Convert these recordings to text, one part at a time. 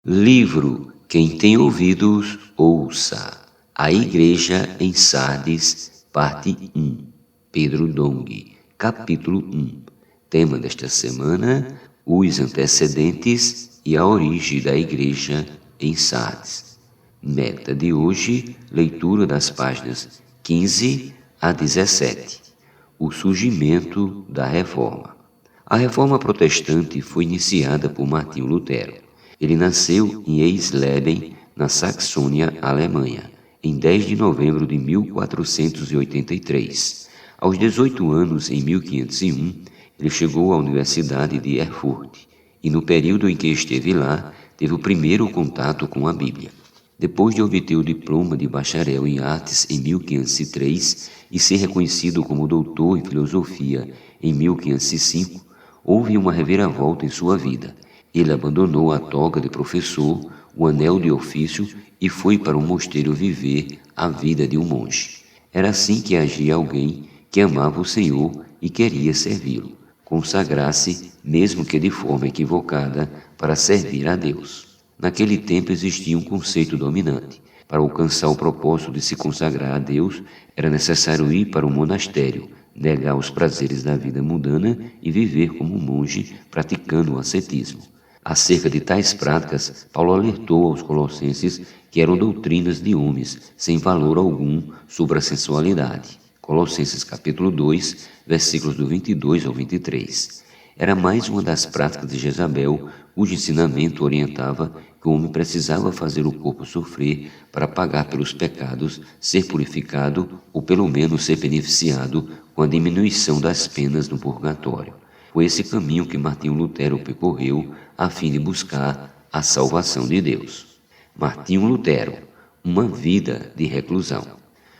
Livro Quem tem ouvidos, ouça. A Igreja em Sardes, parte 1. Pedro Dong, capítulo 1. Tema desta semana: os antecedentes e a origem da Igreja em Sardes. Meta de hoje: leitura das páginas 15 a 17. O surgimento da Reforma. A Reforma Protestante foi iniciada por Martinho Lutero. Ele nasceu em Eisleben, na Saxônia, Alemanha, em 10 de novembro de 1483. Aos 18 anos, em 1501, ele chegou à Universidade de Erfurt e, no período em que esteve lá, teve o primeiro contato com a Bíblia. Depois de obter o diploma de bacharel em artes em 1503 e ser reconhecido como doutor em filosofia em 1505, houve uma reviravolta em sua vida. Ele abandonou a toga de professor, o anel de ofício e foi para um mosteiro viver a vida de um monge. Era assim que agia alguém que amava o Senhor e queria servi-lo, consagrar-se, mesmo que de forma equivocada, para servir a Deus. Naquele tempo existia um conceito dominante. Para alcançar o propósito de se consagrar a Deus, era necessário ir para um monastério, negar os prazeres da vida mundana e viver como um monge, praticando o ascetismo. Acerca de tais práticas, Paulo alertou aos colossenses que eram doutrinas de homens, sem valor algum sobre a sensualidade. Colossenses capítulo 2, versículos do 22 ao 23. Era mais uma das práticas de Jezabel, cujo ensinamento orientava que o homem precisava fazer o corpo sofrer para pagar pelos pecados, ser purificado ou pelo menos ser beneficiado com a diminuição das penas no purgatório. Foi esse caminho que Martinho Lutero percorreu a fim de buscar a salvação de Deus. Martinho Lutero, uma vida de reclusão.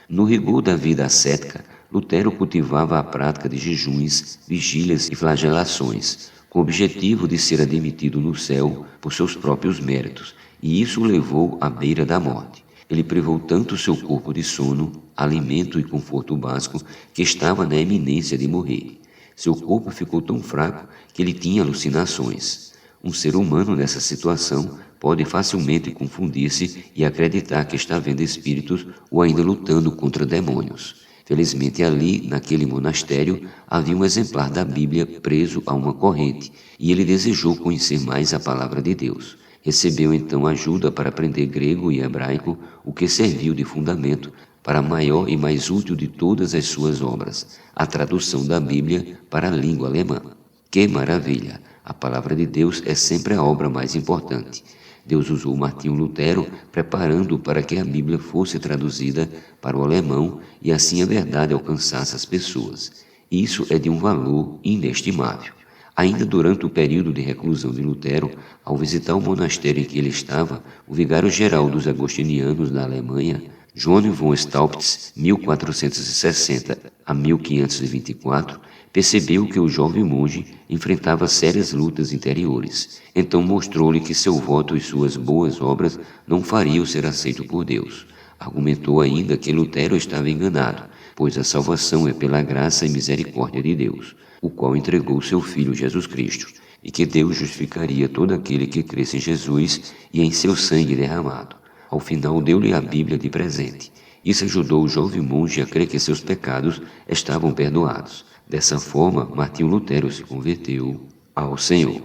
No rigor da vida ascética, Lutero cultivava a prática de jejuns, vigílias e flagelações, com o objetivo de ser admitido no céu por seus próprios méritos, e isso o levou à beira da morte. Ele privou tanto seu corpo de sono, alimento e conforto básico que estava na iminência de morrer. Seu corpo ficou tão fraco que ele tinha alucinações. Um ser humano nessa situação pode facilmente confundir-se e acreditar que está vendo espíritos ou ainda lutando contra demônios. Felizmente ali, naquele monastério, havia um exemplar da Bíblia preso a uma corrente e ele desejou conhecer mais a palavra de Deus. Recebeu então ajuda para aprender grego e hebraico, o que serviu de fundamento para a maior e mais útil de todas as suas obras, a tradução da Bíblia para a língua alemã. Que maravilha! A palavra de Deus é sempre a obra mais importante. Deus usou Martinho Lutero preparando-o para que a Bíblia fosse traduzida para o alemão e assim a verdade alcançasse as pessoas. Isso é de um valor inestimável. Ainda durante o período de reclusão de Lutero, ao visitar o monastério em que ele estava, o vigário-geral dos agostinianos da Alemanha, Johann von Staupitz, 1460 a 1524, percebeu que o jovem monge enfrentava sérias lutas interiores. Então mostrou-lhe que seu voto e suas boas obras não fariam ser aceito por Deus. Argumentou ainda que Lutero estava enganado, pois a salvação é pela graça e misericórdia de Deus, o qual entregou seu Filho Jesus Cristo, e que Deus justificaria todo aquele que cresce em Jesus e em seu sangue derramado. Ao final deu-lhe a Bíblia de presente. Isso ajudou o jovem monge a crer que seus pecados estavam perdoados. Dessa forma, Martinho Lutero se converteu ao Senhor.